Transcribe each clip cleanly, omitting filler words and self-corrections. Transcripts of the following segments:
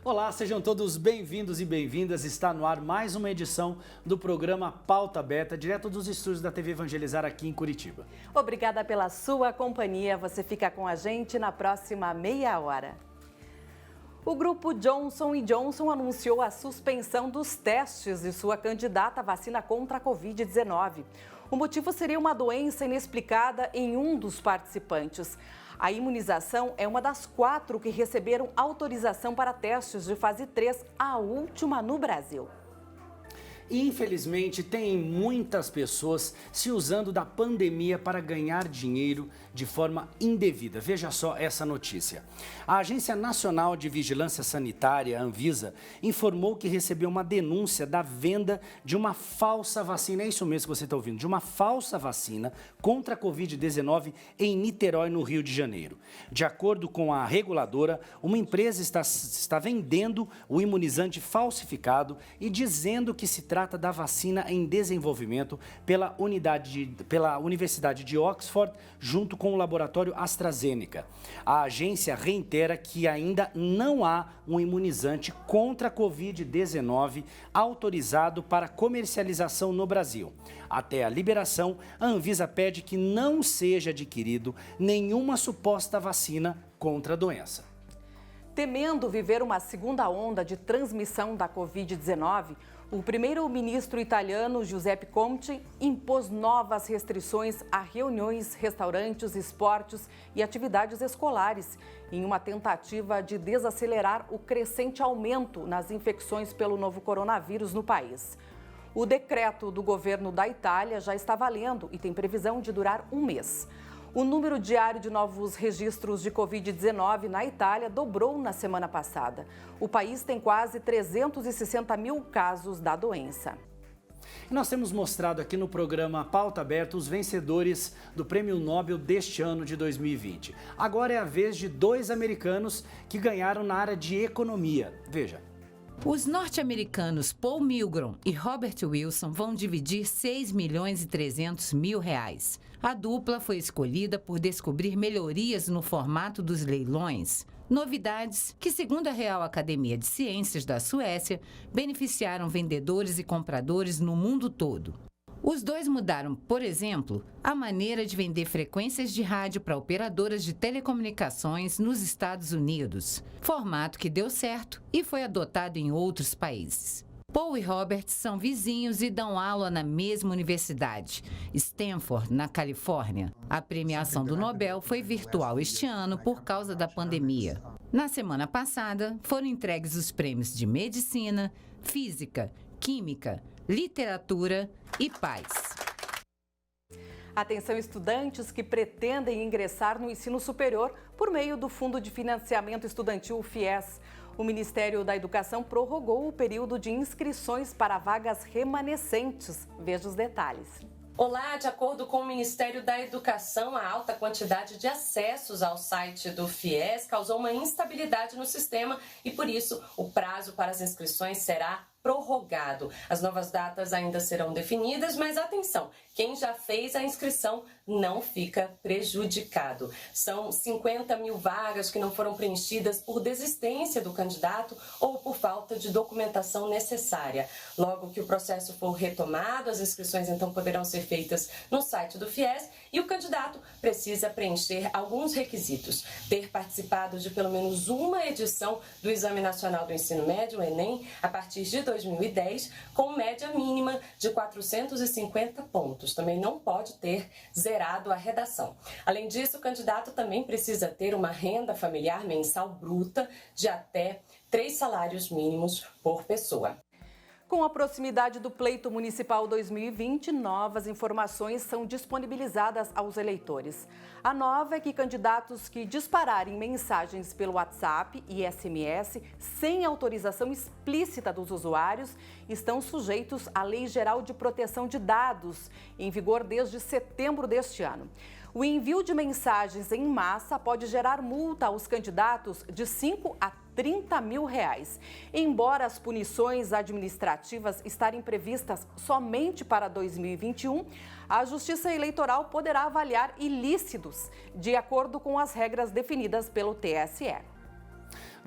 Olá, sejam todos bem-vindos e bem-vindas. Está no ar mais uma edição do programa Pauta Aberta, direto dos estúdios da TV Evangelizar aqui em Curitiba. Obrigada pela sua companhia. Você fica com a gente na próxima meia hora. O grupo Johnson & Johnson anunciou a suspensão dos testes de sua candidata à vacina contra a Covid-19. O motivo seria uma doença inexplicada em um dos participantes. A imunização é uma das 4 que receberam autorização para testes de fase 3, a última no Brasil. Infelizmente, tem muitas pessoas se usando da pandemia para ganhar dinheiro de forma indevida. Veja só essa notícia. A Agência Nacional de Vigilância Sanitária, Anvisa, informou que recebeu uma denúncia da venda de uma falsa vacina. É isso mesmo que você está ouvindo, de uma falsa vacina contra a Covid-19 em Niterói, no Rio de Janeiro. De acordo com a reguladora, uma empresa está vendendo o imunizante falsificado e dizendo que se trata da vacina em desenvolvimento pela Universidade de Oxford, junto com o laboratório AstraZeneca. A agência reitera que ainda não há um imunizante contra a Covid-19 autorizado para comercialização no Brasil. Até a liberação, a Anvisa pede que não seja adquirido nenhuma suposta vacina contra a doença. Temendo viver uma segunda onda de transmissão da Covid-19, o primeiro-ministro italiano Giuseppe Conte impôs novas restrições a reuniões, restaurantes, esportes e atividades escolares, em uma tentativa de desacelerar o crescente aumento nas infecções pelo novo coronavírus no país. O decreto do governo da Itália já está valendo e tem previsão de durar um mês. O número diário de novos registros de Covid-19 na Itália dobrou na semana passada. O país tem quase 360 mil casos da doença. Nós temos mostrado aqui no programa Pauta Aberta os vencedores do Prêmio Nobel deste ano de 2020. Agora é a vez de 2 americanos que ganharam na área de economia. Veja. Os norte-americanos Paul Milgrom e Robert Wilson vão dividir R$6.300.000. A dupla foi escolhida por descobrir melhorias no formato dos leilões. Novidades que, segundo a Real Academia de Ciências da Suécia, beneficiaram vendedores e compradores no mundo todo. Os dois mudaram, por exemplo, a maneira de vender frequências de rádio para operadoras de telecomunicações nos Estados Unidos, formato que deu certo e foi adotado em outros países. Paul e Robert são vizinhos e dão aula na mesma universidade, Stanford, na Califórnia. A premiação do Nobel foi virtual este ano por causa da pandemia. Na semana passada, foram entregues os prêmios de Medicina, Física, Química, Literatura e Paz. Atenção, estudantes que pretendem ingressar no ensino superior por meio do Fundo de Financiamento Estudantil FIES. O Ministério da Educação prorrogou o período de inscrições para vagas remanescentes. Veja os detalhes. Olá, de acordo com o Ministério da Educação, a alta quantidade de acessos ao site do FIES causou uma instabilidade no sistema e, por isso, o prazo para as inscrições será prorrogado. As novas datas ainda serão definidas, mas atenção, quem já fez a inscrição não fica prejudicado. São 50 mil vagas que não foram preenchidas por desistência do candidato ou por falta de documentação necessária. Logo que o processo for retomado, as inscrições então poderão ser feitas no site do FIES e o candidato precisa preencher alguns requisitos: ter participado de pelo menos uma edição do Exame Nacional do Ensino Médio, o Enem, a partir de 2010, com média mínima de 450 pontos. Também não pode ter zerado a redação. Além disso, o candidato também precisa ter uma renda familiar mensal bruta de até 3 salários mínimos por pessoa. Com a proximidade do pleito municipal 2020, novas informações são disponibilizadas aos eleitores. A nova é que candidatos que dispararem mensagens pelo WhatsApp e SMS sem autorização explícita dos usuários estão sujeitos à Lei Geral de Proteção de Dados, em vigor desde setembro deste ano. O envio de mensagens em massa pode gerar multa aos candidatos de 5 a 30 mil reais. Embora as punições administrativas estarem previstas somente para 2021, a Justiça Eleitoral poderá avaliar ilícitos de acordo com as regras definidas pelo TSE.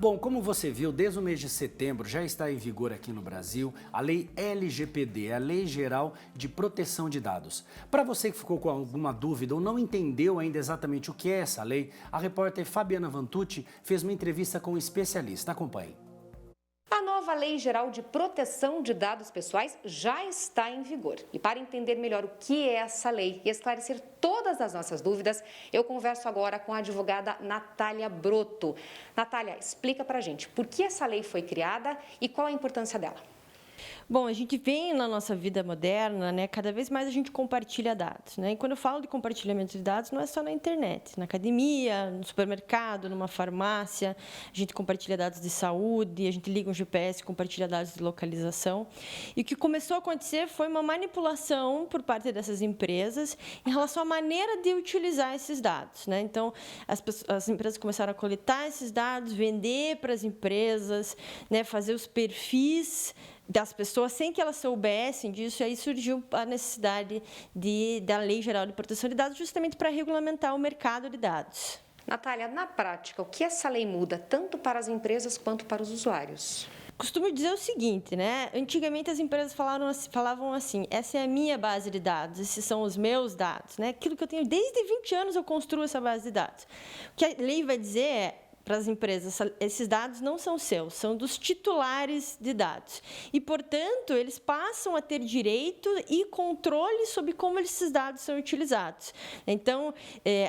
Bom, como você viu, desde o mês de setembro já está em vigor aqui no Brasil a Lei LGPD, a Lei Geral de Proteção de Dados. Para você que ficou com alguma dúvida ou não entendeu ainda exatamente o que é essa lei, a repórter Fabiana Vantucci fez uma entrevista com um especialista. Acompanhe. A nova Lei Geral de Proteção de Dados Pessoais já está em vigor. E para entender melhor o que é essa lei e esclarecer todas as nossas dúvidas, eu converso agora com a advogada Natália Broto. Natália, explica pra gente por que essa lei foi criada e qual a importância dela. Bom, a gente vem na nossa vida moderna, né? Cada vez mais a gente compartilha dados, né? E quando eu falo de compartilhamento de dados, não é só na internet, na academia, no supermercado, numa farmácia, a gente compartilha dados de saúde, a gente liga um GPS, compartilha dados de localização. E o que começou a acontecer foi uma manipulação por parte dessas empresas em relação à maneira de utilizar esses dados, né? Então, as empresas começaram a coletar esses dados, vender para as empresas, né? Fazer os perfis das pessoas sem que elas soubessem disso, e aí surgiu a necessidade da Lei Geral de Proteção de Dados justamente para regulamentar o mercado de dados. Natália, na prática, o que essa lei muda tanto para as empresas quanto para os usuários? Costumo dizer o seguinte, né? Antigamente as empresas falavam assim, essa é a minha base de dados, esses são os meus dados, né? Aquilo que eu tenho desde 20 anos eu construo essa base de dados. O que a lei vai dizer é, para as empresas, esses dados não são seus, são dos titulares de dados. E, portanto, eles passam a ter direito e controle sobre como esses dados são utilizados. Então,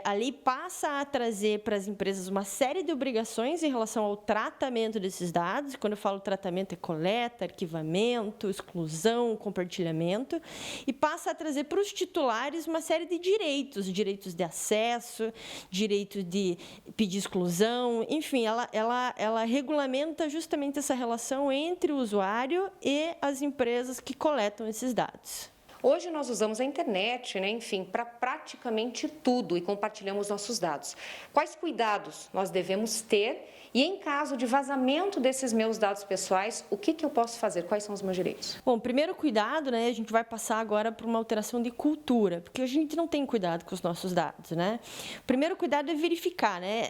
a lei passa a trazer para as empresas uma série de obrigações em relação ao tratamento desses dados. Quando eu falo tratamento, é coleta, arquivamento, exclusão, compartilhamento. E passa a trazer para os titulares uma série de direitos, direitos de acesso, direito de pedir exclusão. Enfim, ela regulamenta justamente essa relação entre o usuário e as empresas que coletam esses dados. Hoje nós usamos a internet, né, enfim, para praticamente tudo e compartilhamos nossos dados. Quais cuidados nós devemos ter? E em caso de vazamento desses meus dados pessoais, o que eu posso fazer? Quais são os meus direitos? Bom, primeiro cuidado, né? A gente vai passar agora por uma alteração de cultura, porque a gente não tem cuidado com os nossos dados, né? O primeiro cuidado é verificar, né?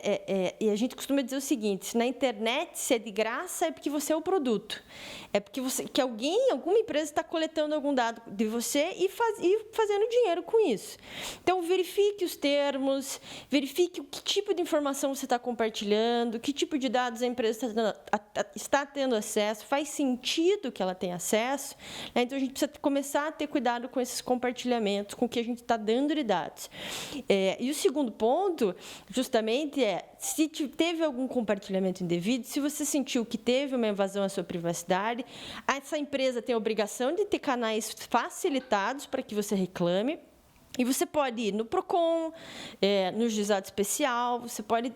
E a gente costuma dizer o seguinte, se na internet se é de graça, é porque você é o produto. É porque alguma empresa está coletando algum dado de você e fazendo dinheiro com isso. Então, verifique os termos, verifique que tipo de informação você está compartilhando, que tipo de dados a empresa está tendo acesso, faz sentido que ela tenha acesso, né? Então, a gente precisa começar a ter cuidado com esses compartilhamentos, com o que a gente está dando de dados. E o segundo ponto, justamente, se teve algum compartilhamento indevido, se você sentiu que teve uma invasão à sua privacidade, essa empresa tem a obrigação de ter canais facilitados para que você reclame. E você pode ir no PROCON, no juizado especial, você pode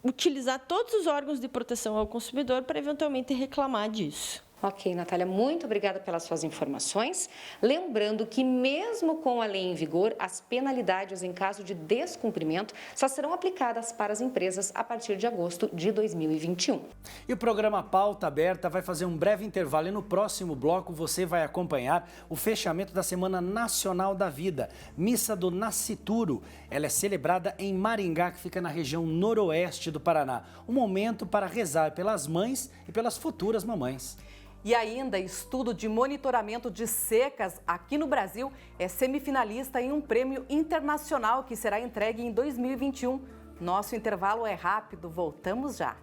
utilizar todos os órgãos de proteção ao consumidor para eventualmente reclamar disso. Ok, Natália, muito obrigada pelas suas informações. Lembrando que mesmo com a lei em vigor, as penalidades em caso de descumprimento só serão aplicadas para as empresas a partir de agosto de 2021. E o programa Pauta Aberta vai fazer um breve intervalo e no próximo bloco você vai acompanhar o fechamento da Semana Nacional da Vida, Missa do Nascituro. Ela é celebrada em Maringá, que fica na região noroeste do Paraná. Um momento para rezar pelas mães e pelas futuras mamães. E ainda, estudo de monitoramento de secas aqui no Brasil é semifinalista em um prêmio internacional que será entregue em 2021. Nosso intervalo é rápido, voltamos já.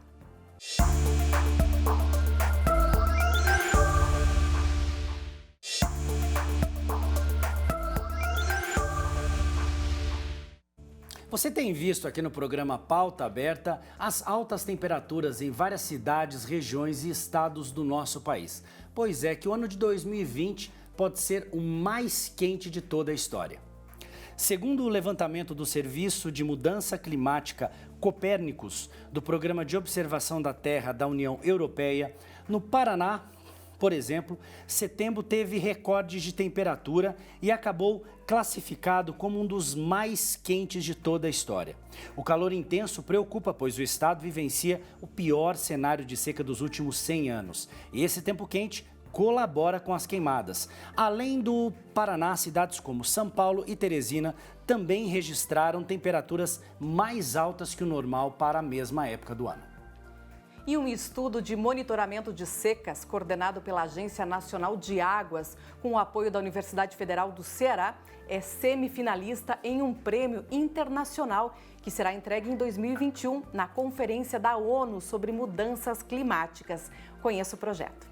Você tem visto aqui no programa Pauta Aberta as altas temperaturas em várias cidades, regiões e estados do nosso país. Pois é que o ano de 2020 pode ser o mais quente de toda a história. Segundo o levantamento do Serviço de Mudança Climática Copérnicos, do Programa de Observação da Terra da União Europeia, no Paraná, por exemplo, setembro teve recordes de temperatura e acabou classificado como um dos mais quentes de toda a história. O calor intenso preocupa, pois o estado vivencia o pior cenário de seca dos últimos 100 anos. E esse tempo quente colabora com as queimadas. Além do Paraná, cidades como São Paulo e Teresina também registraram temperaturas mais altas que o normal para a mesma época do ano. E um estudo de monitoramento de secas, coordenado pela Agência Nacional de Águas, com o apoio da Universidade Federal do Ceará, é semifinalista em um prêmio internacional que será entregue em 2021 na Conferência da ONU sobre Mudanças Climáticas. Conheça o projeto.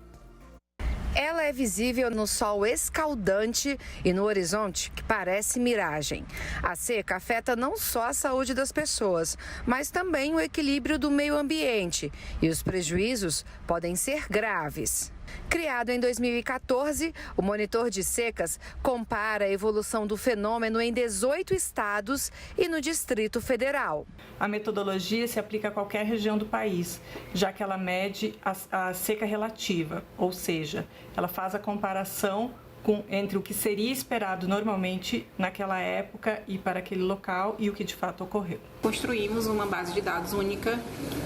Ela é visível no sol escaldante e no horizonte que parece miragem. A seca afeta não só a saúde das pessoas, mas também o equilíbrio do meio ambiente. E os prejuízos podem ser graves. Criado em 2014, o monitor de secas compara a evolução do fenômeno em 18 estados e no Distrito Federal. A metodologia se aplica a qualquer região do país, já que ela mede a seca relativa, ou seja, ela faz a comparação entre o que seria esperado normalmente naquela época e para aquele local e o que de fato ocorreu. Construímos uma base de dados única,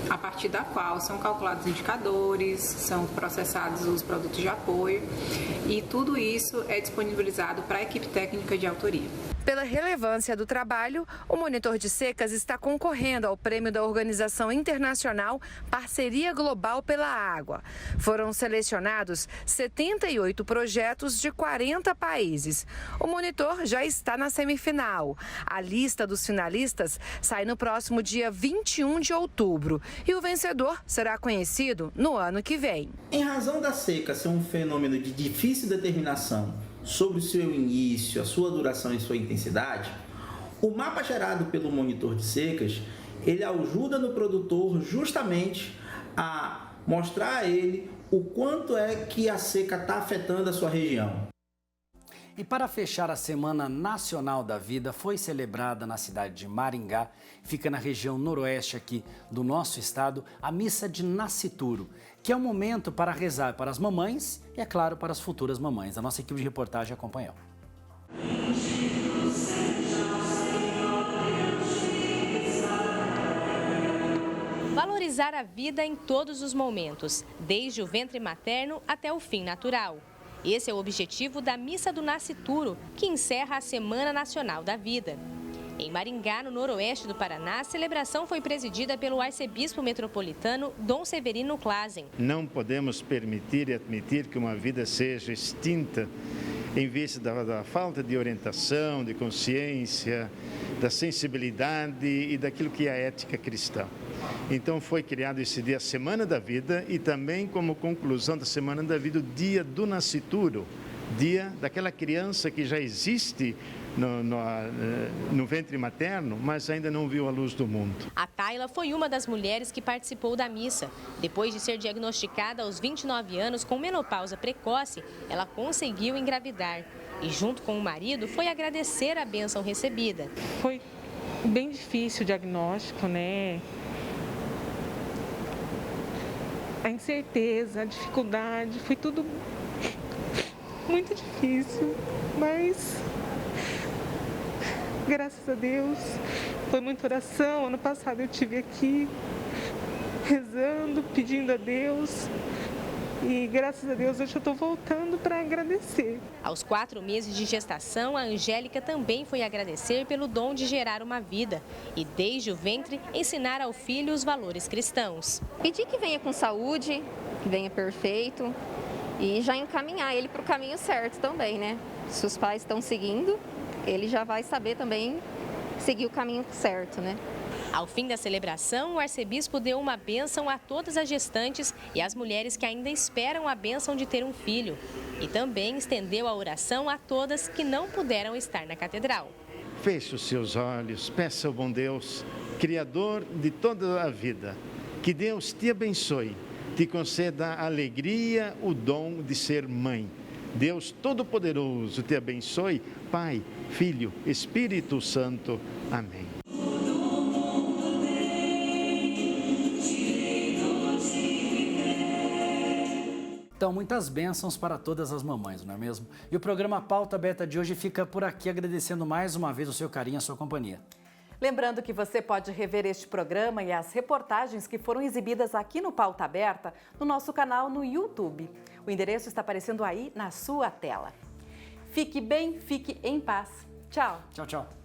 a partir da qual são calculados indicadores, são processados os produtos de apoio e tudo isso é disponibilizado para a equipe técnica de autoria. Pela relevância do trabalho, o monitor de secas está concorrendo ao prêmio da organização internacional Parceria Global pela Água. Foram selecionados 78 projetos de 40 países. O monitor já está na semifinal. A lista dos finalistas sai no próximo dia 21 de outubro e o vencedor será conhecido no ano que vem. Em razão da seca ser um fenômeno de difícil determinação sobre o seu início, a sua duração e sua intensidade, o mapa gerado pelo monitor de secas, ele ajuda no produtor justamente a mostrar a ele o quanto é que a seca está afetando a sua região. E para fechar a Semana Nacional da Vida, foi celebrada na cidade de Maringá, fica na região noroeste aqui do nosso estado, a missa de nascituro, que é um momento para rezar para as mamães e, é claro, para as futuras mamães. A nossa equipe de reportagem acompanhou. Valorizar a vida em todos os momentos, desde o ventre materno até o fim natural. Esse é o objetivo da Missa do Nascituro, que encerra a Semana Nacional da Vida. Em Maringá, no noroeste do Paraná, a celebração foi presidida pelo arcebispo metropolitano Dom Severino Clasen. Não podemos permitir e admitir que uma vida seja extinta em vista da falta de orientação, de consciência, da sensibilidade e daquilo que é a ética cristã. Então foi criado esse dia, a Semana da Vida, e também como conclusão da Semana da Vida, o Dia do Nascituro, dia daquela criança que já existe no ventre materno, mas ainda não viu a luz do mundo. A Tayla foi uma das mulheres que participou da missa. Depois de ser diagnosticada aos 29 anos com menopausa precoce, ela conseguiu engravidar. E junto com o marido foi agradecer a bênção recebida. Foi bem difícil o diagnóstico, né? A incerteza, a dificuldade, foi tudo muito difícil, mas graças a Deus, foi muita oração. Ano passado eu estive aqui rezando, pedindo a Deus e graças a Deus hoje eu estou voltando para agradecer. Aos 4 meses de gestação, a Angélica também foi agradecer pelo dom de gerar uma vida e desde o ventre ensinar ao filho os valores cristãos. Pedir que venha com saúde, que venha perfeito e já encaminhar ele para o caminho certo também, né? Se os pais estão seguindo, ele já vai saber também seguir o caminho certo, né? Ao fim da celebração, o arcebispo deu uma bênção a todas as gestantes e às mulheres que ainda esperam a bênção de ter um filho. E também estendeu a oração a todas que não puderam estar na catedral. Feche os seus olhos, peça ao bom Deus, Criador de toda a vida, que Deus te abençoe, te conceda a alegria, o dom de ser mãe. Deus Todo-Poderoso te abençoe, Pai, Filho, Espírito Santo. Amém. Então, muitas bênçãos para todas as mamães, não é mesmo? E o programa Pauta Aberta de hoje fica por aqui, agradecendo mais uma vez o seu carinho e a sua companhia. Lembrando que você pode rever este programa e as reportagens que foram exibidas aqui no Pauta Aberta no nosso canal no YouTube. O endereço está aparecendo aí na sua tela. Fique bem, fique em paz. Tchau. Tchau, tchau.